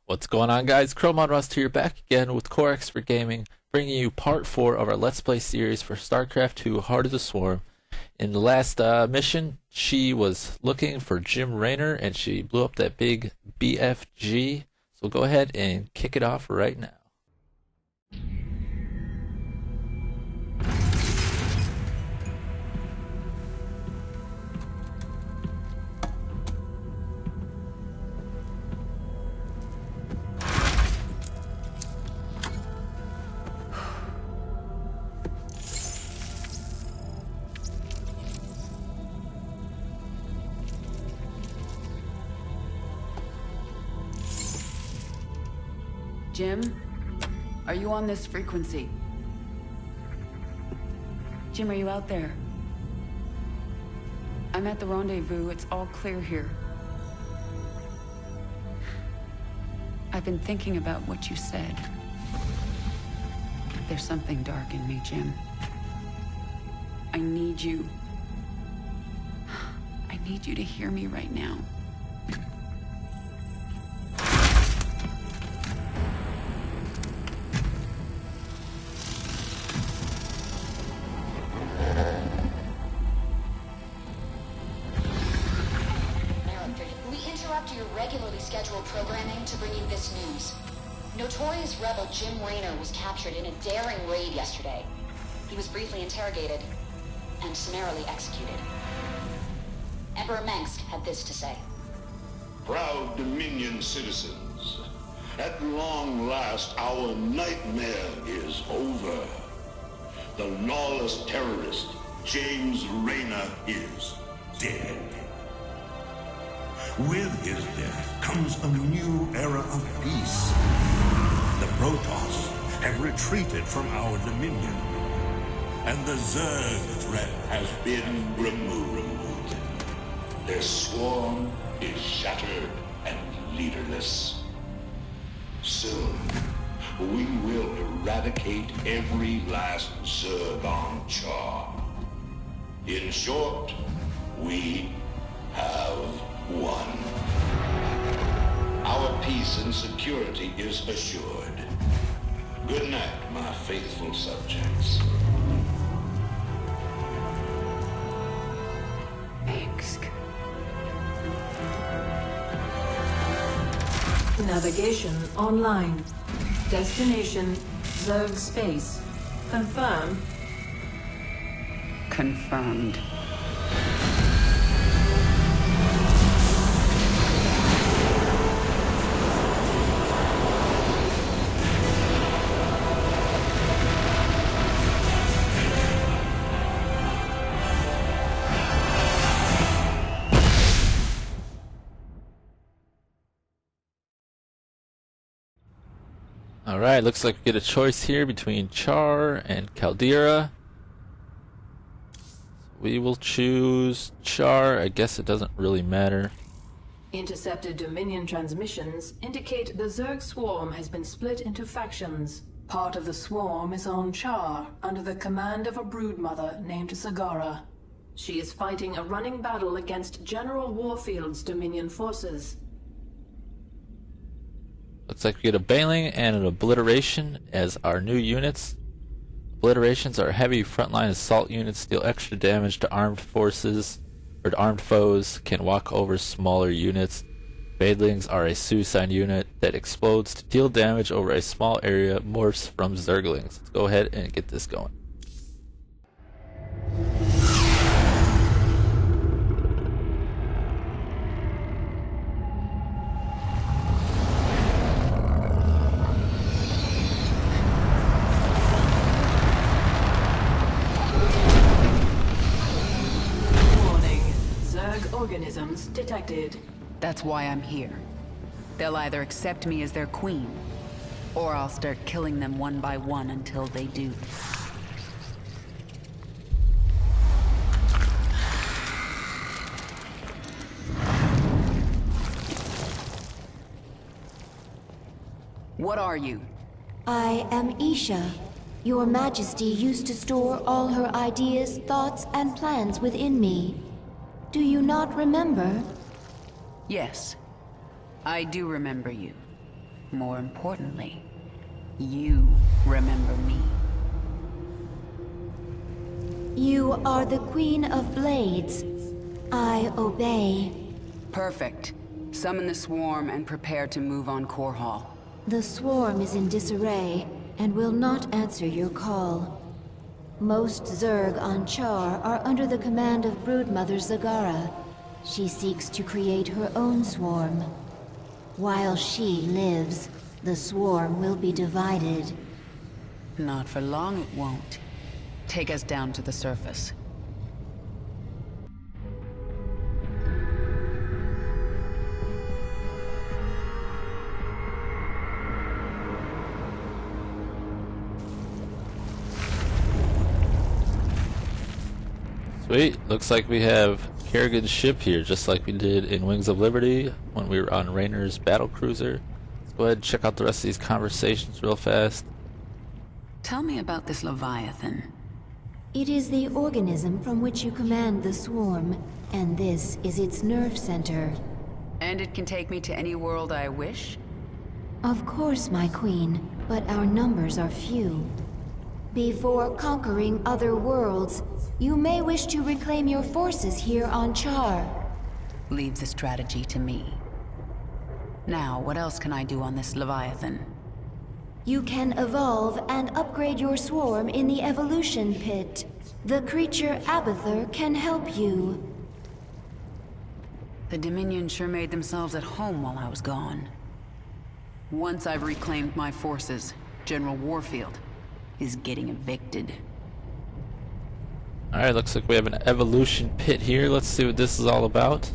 What's going on, guys? Chromon Rust here, back again with Core Expert Gaming, bringing you part 4 of our Let's Play series for StarCraft II: Heart of the Swarm. In the last mission, she was looking for Jim Raynor, and she blew up that big BFG. So we'll go ahead and kick it off right now. Jim, are you on this frequency? Jim, are you out there? I'm at the rendezvous. It's all clear here. I've been thinking about what you said. There's something dark in me, Jim. I need you. I need you to hear me right now. Your regularly scheduled programming to bring you this news. Notorious rebel Jim Raynor was captured in a daring raid yesterday. He was briefly interrogated and summarily executed. Emperor Mengsk had this to say. Proud Dominion citizens, at long last our nightmare is over. The lawless terrorist James Raynor is dead. With his death comes a new era of peace. The Protoss have retreated from our dominion, and the Zerg threat has been removed. Their swarm is shattered and leaderless. Soon, we will eradicate every last Zerg on Char. In short, we have won. Our peace and security is assured. Good night, my faithful subjects. Mengsk. Navigation online. Destination Zerg space. Confirm. Confirmed. Alright, looks like we get a choice here between Char and Caldera. We will choose Char. I guess it doesn't really matter. Intercepted Dominion transmissions indicate the Zerg swarm has been split into factions. Part of the swarm is on Char, under the command of a broodmother named Zagara. She is fighting a running battle against General Warfield's Dominion forces. Looks like we get a Bailing and an Obliteration as our new units. Obliterations are heavy frontline assault units, deal extra damage to armed forces, or to armed foes, can walk over smaller units. Bailings are a suicide unit that explodes to deal damage over a small area, morphs from Zerglings. Let's go ahead and get this going. Organisms detected. That's why I'm here. They'll either accept me as their queen, or I'll start killing them one by one until they do. What are you? I am Isha. Your Majesty used to store all her ideas, thoughts, and plans within me. Do you not remember? Yes, I do remember you. More importantly, you remember me. You are the Queen of Blades. I obey. Perfect. Summon the swarm and prepare to move on Core Hall. The swarm is in disarray and will not answer your call. Most Zerg on Char are under the command of Broodmother Zagara. She seeks to create her own swarm. While she lives, the swarm will be divided. Not for long it won't. Take us down to the surface. Sweet, looks like we have Kerrigan's ship here, just like we did in Wings of Liberty when we were on Raynor's battlecruiser. Let's go ahead and check out the rest of these conversations real fast. Tell me about this Leviathan. It is the organism from which you command the swarm, and this is its nerve center. And it can take me to any world I wish? Of course, my queen, but our numbers are few. Before conquering other worlds, you may wish to reclaim your forces here on Char. Leave the strategy to me. Now, what else can I do on this Leviathan? You can evolve and upgrade your swarm in the evolution pit. The creature Abathur can help you. The Dominion sure made themselves at home while I was gone. Once I've reclaimed my forces, General Warfield is getting evicted. Alright, looks like we have an evolution pit here. Let's see what this is all about.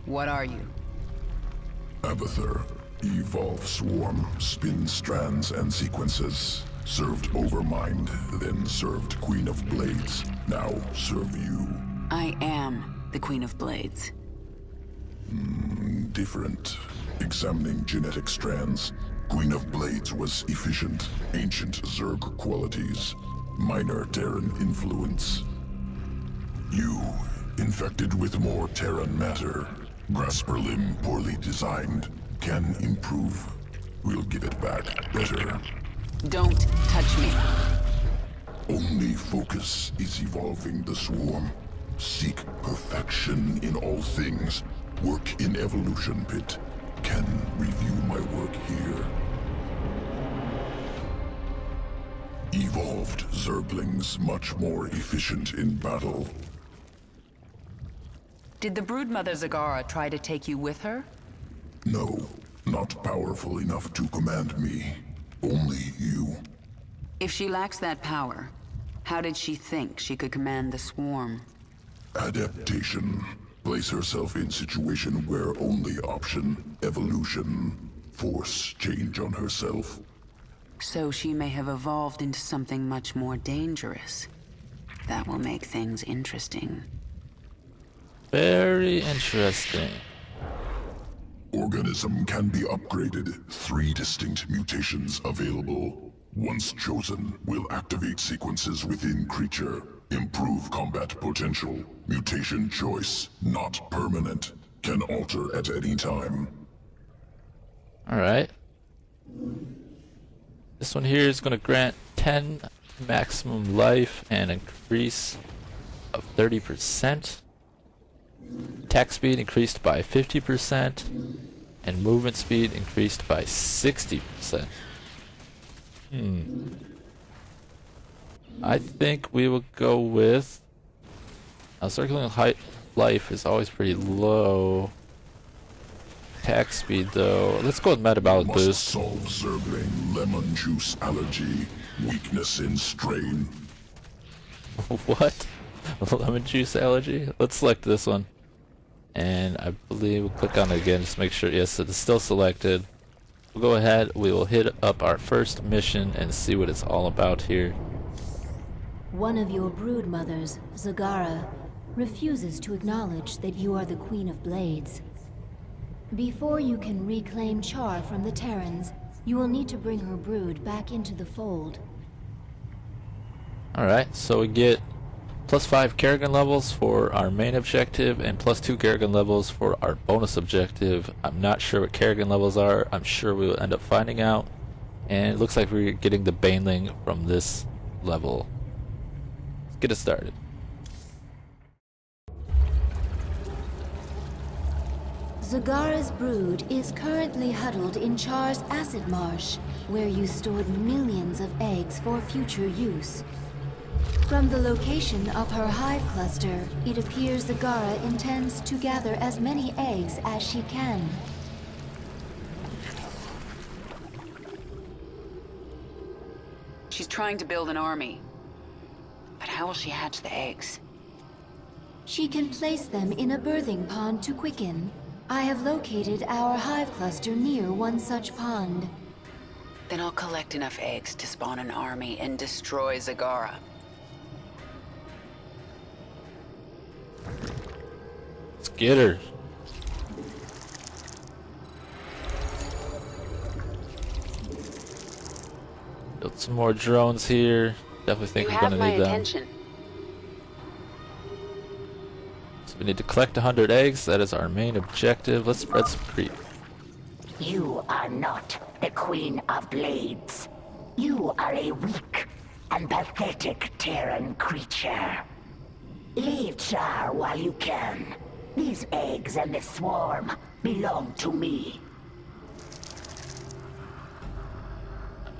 What are you? Abathur. Evolve swarm, spin strands and sequences. Served Overmind, then served Queen of Blades. Now serve you. I am the Queen of Blades. Different. Examining genetic strands. Queen of Blades was efficient, ancient Zerg qualities. Minor Terran influence. You, infected with more Terran matter. Grasper limb poorly designed. Can improve. We'll give it back better. Don't touch me. Only focus is evolving the swarm. Seek perfection in all things. Work in evolution pit. Can review my work here. Evolved Zerglings much more efficient in battle. Did the Broodmother Zagara try to take you with her? No, not powerful enough to command me. Only you. If she lacks that power, how did she think she could command the swarm? Adaptation. Place herself in situation where only option, evolution, force change on herself. So she may have evolved into something much more dangerous. That will make things interesting. Very interesting. Organism can be upgraded. 3 distinct mutations available. Once chosen, will activate sequences within creature. Improve combat potential. Mutation choice, not permanent. Can alter at any time. Alright. This one here is going to grant 10 maximum life and increase of 30%. Attack speed increased by 50%, and movement speed increased by 60%. I think we will go with... Now, circling height life is always pretty low. Attack speed, though. Let's go with metabolic Must boost. solve Zergling lemon juice allergy. Weakness in strain. What? Lemon juice allergy? Let's select this one. And I believe we'll click on it again just to make sure. Yes, it is still selected. We'll go ahead, we will hit up our first mission and see what it's all about here. One of your brood mothers, Zagara, refuses to acknowledge that you are the Queen of Blades. Before you can reclaim Char from the Terrans, you will need to bring her brood back into the fold. Alright, so we get +5 Kerrigan levels for our main objective and +2 Kerrigan levels for our bonus objective. I'm not sure what Kerrigan levels are. I'm sure we will end up finding out. And it looks like we're getting the Baneling from this level. Let's get it started. Zagara's brood is currently huddled in Char's acid marsh, where you stored millions of eggs for future use. From the location of her hive cluster, it appears Zagara intends to gather as many eggs as she can. She's trying to build an army. But how will she hatch the eggs? She can place them in a birthing pond to quicken. I have located our hive cluster near one such pond. Then I'll collect enough eggs to spawn an army and destroy Zagara. Let's get her. Build some more drones here. Definitely think we're gonna need them. So we need to collect 100 eggs. That is our main objective. Let's spread some creep. You are not the Queen of Blades. You are a weak and pathetic Terran creature. Leave Char while you can. These eggs and this swarm belong to me.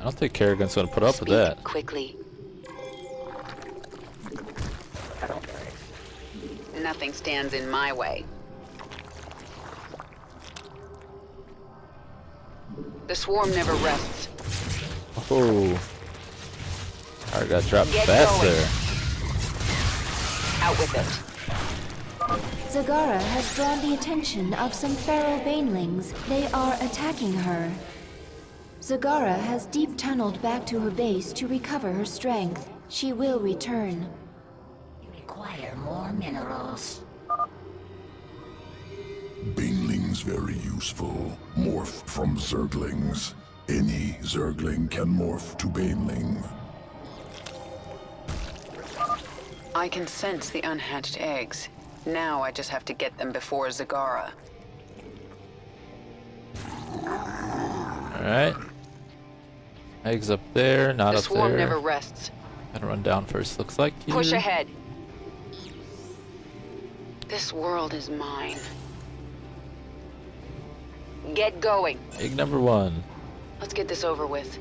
I don't think Kerrigan's gonna put up with that. Quickly. Nothing stands in my way. The swarm never rests. Oh. I got dropped Get fast going. there. Out with it. Zagara has drawn the attention of some feral banelings. They are attacking her. Zagara has deep tunneled back to her base to recover her strength. She will return. You require more minerals. Banelings very useful. Morph from Zerglings. Any Zergling can morph to Baneling. I can sense the unhatched eggs. Now I just have to get them before Zagara. Alright. Eggs up there, not The up swarm there. never rests. Gotta run down first, looks like. Here. Push ahead. This world is mine. Get going. Egg number 1. Let's get this over with.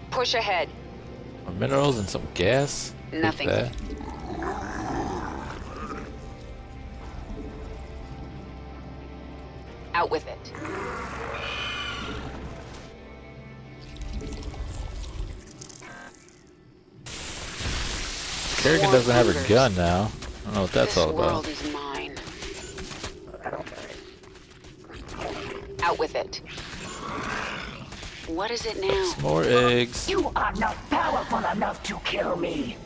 Push ahead. More minerals and some gas. Take Nothing. that. Out with it. Kerrigan doesn't have her gun now. I don't know what that's all This world about. is mine. Out with it. What is it now? Some more eggs. You are not powerful enough to kill me.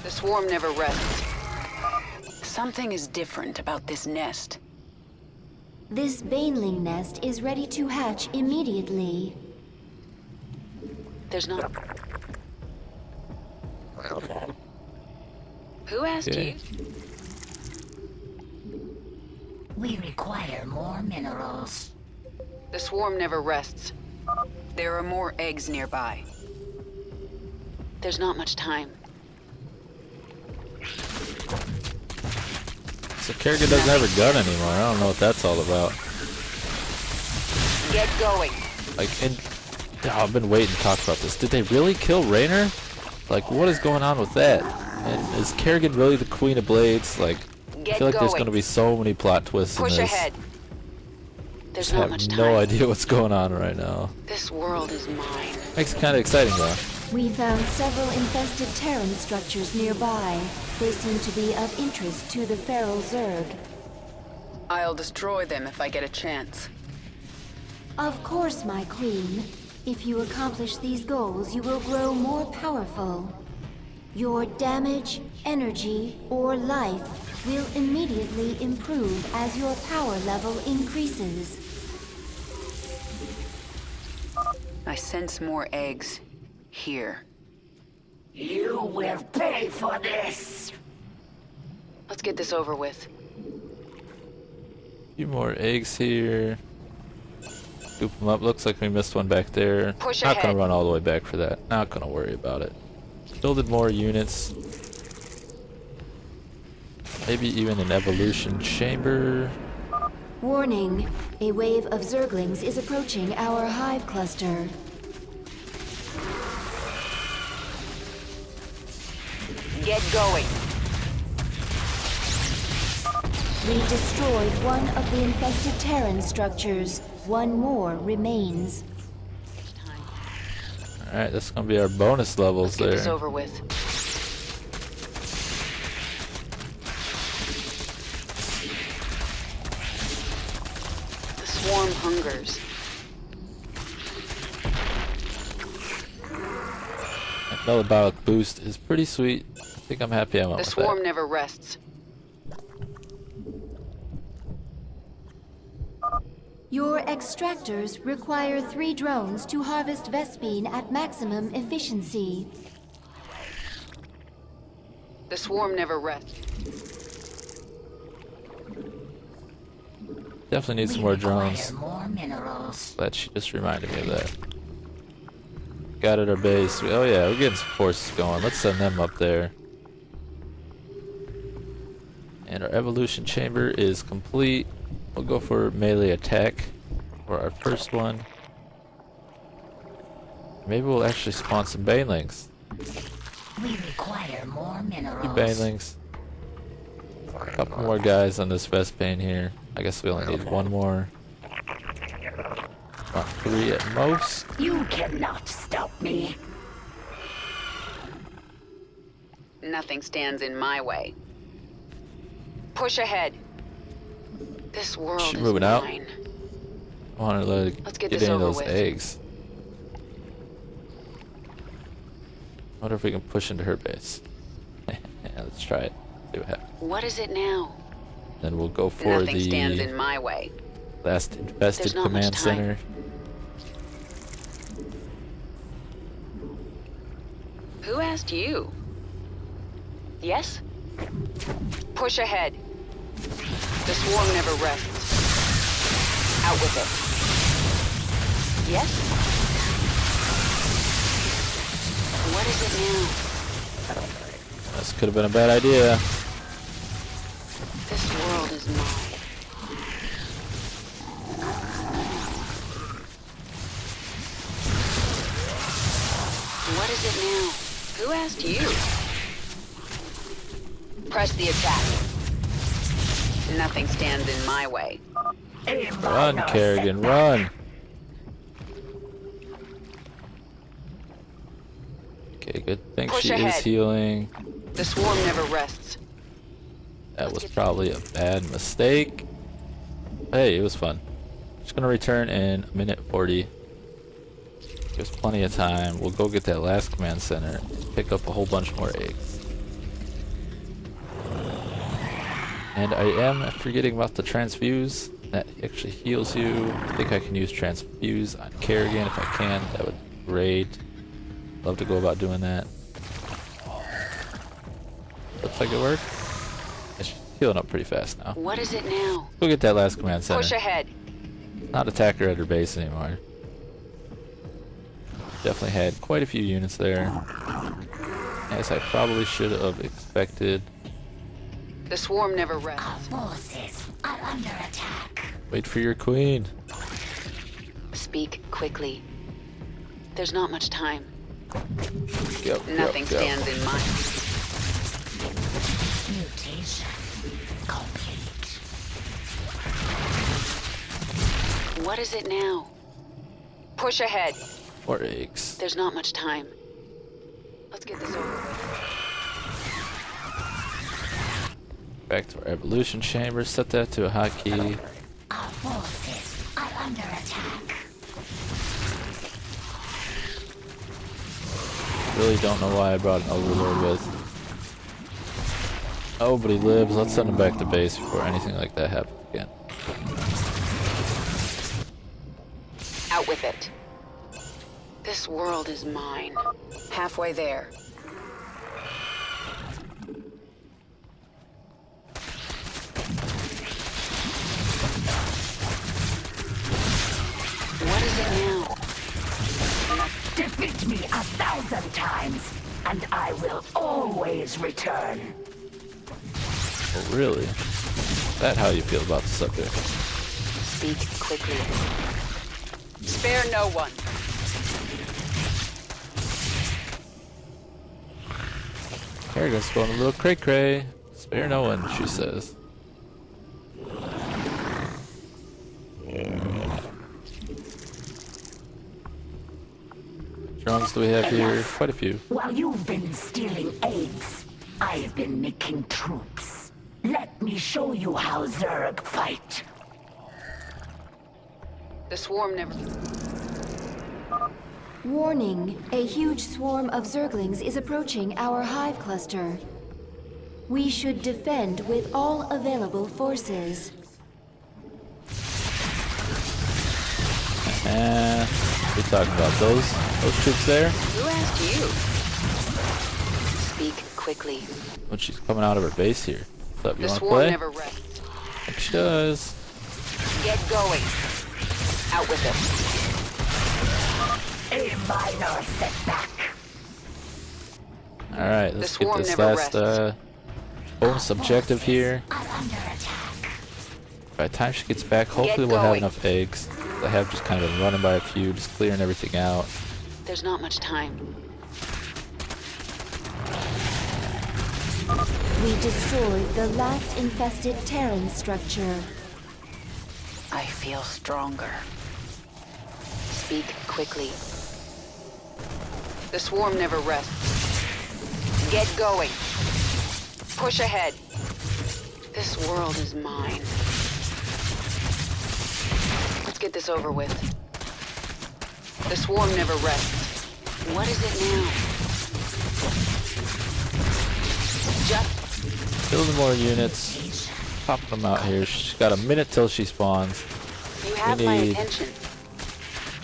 The swarm never rests. Something is different about this nest. This baneling nest is ready to hatch immediately. There's not. Who asked Okay. you? We require more minerals. The swarm never rests. There are more eggs nearby. There's not much time. So Kerrigan doesn't have her gun anymore. I don't know what that's all about. Get going. Like, I've been waiting to talk about this. Did they really kill Raynor? Like, what is going on with that? And is Kerrigan really the Queen of Blades? Like, I Get feel like there's going. going to be so many plot twists Push in this. ahead. There's Just not have much time. no idea what's going on right now. This world is mine. Makes it kind of exciting though. We found several infested Terran structures nearby. They seem to be of interest to the feral Zerg. I'll destroy them if I get a chance. Of course, my queen. If you accomplish these goals, you will grow more powerful. Your damage, energy, or life will immediately improve as your power level increases. I sense more eggs. Here. You will pay for this! Let's get this over with. A few more eggs here. Scoop them up. Looks like we missed one back there. Push Not gonna ahead. run all the way back for that. Not gonna worry about it. Building more units. Maybe even an evolution chamber. Warning, a wave of Zerglings is approaching our hive cluster. Get going. We destroyed one of the infested Terran structures. One more remains. Alright, that's gonna be our bonus levels Let's get this there. over with. The swarm hungers. Another Metabolic boost is pretty sweet. I think I'm happy I went The with swarm that. never rests. Your extractors require 3 drones to harvest Vespene at maximum efficiency. The swarm never rests. Definitely need some more drones. More minerals. Glad she just reminded me of that. Got at our base. Oh yeah, we're getting some forces going. Let's send them up there. And our evolution chamber is complete. We'll go for melee attack for our first one. Maybe we'll actually spawn some banelings. We require more minerals. 2 banelings. A couple more guys on this Vespene here. I guess we only need 1 more. About 3 at most. You cannot stop me. Nothing stands in my way. Push ahead. This world She is moving out? mine. I want to Let's get get this any of over those with. eggs. Wonder if we can push into her base. Yeah, let's try it. See what happens. What is it now? Then we'll go for Nothing stands the in my way. last infested There's not much command time. center. Who asked you? Yes? Push ahead. The swarm never rests. Out with it. Yes? What is it now? This could have been a bad idea. This world is mine. What is it now? Who asked you? Press the attack. Nothing stands in my way. Run, Kerrigan, run! Okay, good thing Push she is ahead. healing. The swarm never rests. That was probably a bad mistake. Hey, it was fun. Just gonna return in a minute 40. There's plenty of time. We'll go get that last command center. Pick up a whole bunch more eggs. And I am forgetting about the transfuse. That actually heals you. I think I can use transfuse on Kerrigan if I can. That would be great. Love to go about doing that. Looks like it worked. It's healing up pretty fast now. What is it now? Go get that last command center. Push ahead. Not attack her at her base anymore. Definitely had quite a few units there. As I probably should have expected. The swarm never Our rests. forces are under attack. Wait for your queen. Speak quickly. There's not much time. Go, Nothing go, go. stands in my... Mutation complete. What is it now? Push ahead. More eggs. There's not much time. Let's get this over with. Back to our evolution chamber. Set that to a hotkey. Our forces are under attack. Really don't know why I brought an overlord with. Nobody lives. Let's send them back to base before anything like that happens again. Out with it. This world is mine. Halfway there. What is it now? Defeat me 1,000 times, and I will always return. Oh, really? Is that how you feel about the subject? Speak quickly. Spare no one. Kerrigan's going a little cray-cray. Spare no one, she says. Drones do we have here? Quite a few. While you've been stealing eggs, I've been making troops. Let me show you how Zerg fight. The swarm never... Warning, a huge swarm of Zerglings is approaching our hive cluster. We should defend with all available forces. We're talking about those troops there. Who asked you? Speak quickly. When she's coming out of her base here. What's up, you The wanna swarm play? never rests. I think she does. Get going. Out with it. A minor setback. Alright, let's get swarm this never last rests. bonus objective here. Are under attack. By the time she gets back, hopefully we'll have going. enough eggs. I have just kind of been running by a few, just clearing everything out. There's not much time. We destroyed the last infested Terran structure. I feel stronger. Speak quickly. The swarm never rests. Get going. Push ahead. This world is mine. Let's get this over with. The swarm never rests. What is it now? Just Building more units. Popping them out here. She's got a minute till she spawns. you have We my need attention.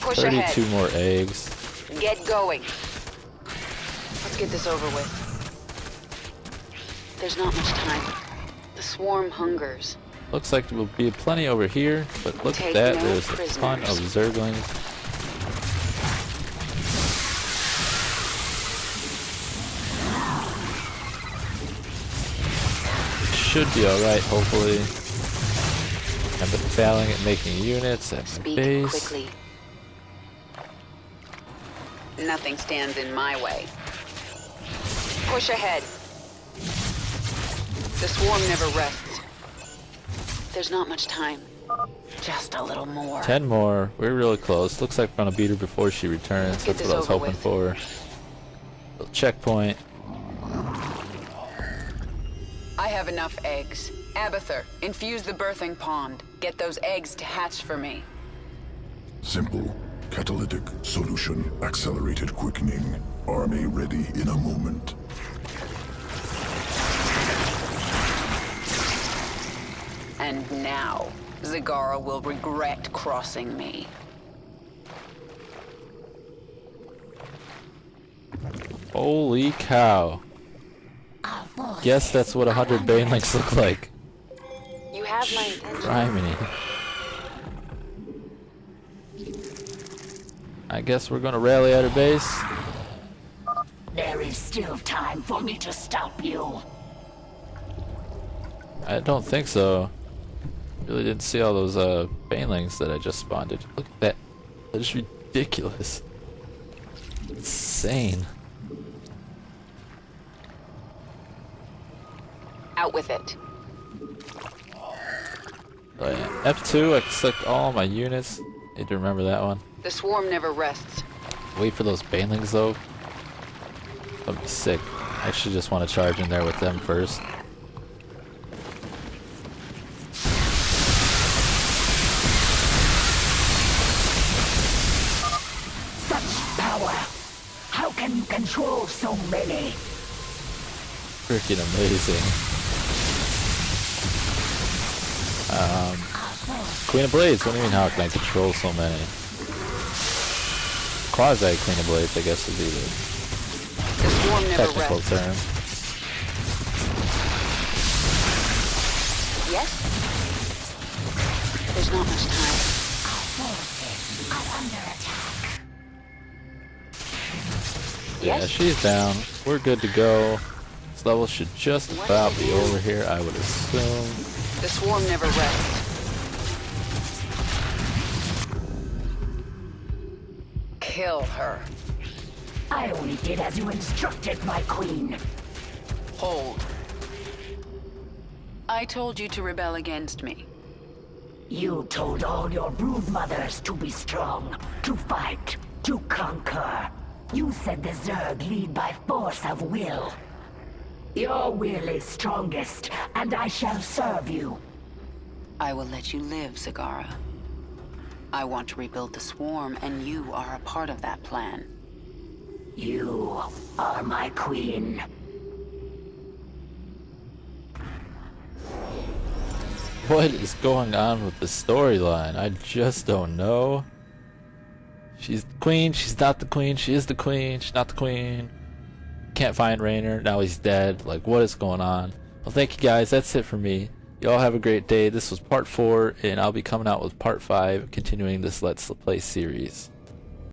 Push 32 ahead. more eggs. Get going. Let's get this over with. There's not much time. The swarm hungers. Looks like there will be plenty over here, but look Take at that. no There's a ton of prisoners. Zerglings. Should be alright, hopefully. I've been failing at making units at my Speak base. quickly. Nothing stands in my way. Push ahead. The swarm never rests. There's not much time. Just a little more. 10 more. We're really close. Looks like we're gonna beat her before she returns. Get That's what I was this over hoping with. for. Little checkpoint. I have enough eggs. Abathur, infuse the birthing pond. Get those eggs to hatch for me. Simple. Catalytic solution. Accelerated quickening. Army ready in a moment. And now, Zagara will regret crossing me. Holy cow. Guess that's what 100 Banelings look like. You have my attention. Criminy. I guess we're gonna rally at her base. There is still time for me to stop you. I don't think so. Really didn't see all those Banelings that I just spawned. Look at that. That is ridiculous. Insane. Out with it. Oh, yeah. F2, I can select all my units. Need to remember that one. The swarm never rests. Wait for those Banelings though. That'd be sick. I actually just want to charge in there with them first. Such power! How can you control so many? freaking amazing. Queen of Blades, what do you mean how can I control so many? Quasi Queen of Blades, I guess would be the technical term. Yes? There's not much time. Yeah, she's down. We're good to go. This level should just about be over here, I would assume. The swarm never rests. Kill her. I only did as you instructed, my queen. Hold. I told you to rebel against me. You told all your brood mothers to be strong, to fight, to conquer. You said the Zerg lead by force of will. Your will is strongest, and I shall serve you. I will let you live, Zagara. I want to rebuild the swarm, and you are a part of that plan. You are my queen. What is going on with the storyline? I just don't know. She's the queen, she's not the queen, she is the queen, she's not the queen. Can't find Raynor, now he's dead. Like, what is going on? Well, thank you guys, that's it for me. Y'all have a great day. This was part 4, and I'll be coming out with part 5, continuing this Let's Play series.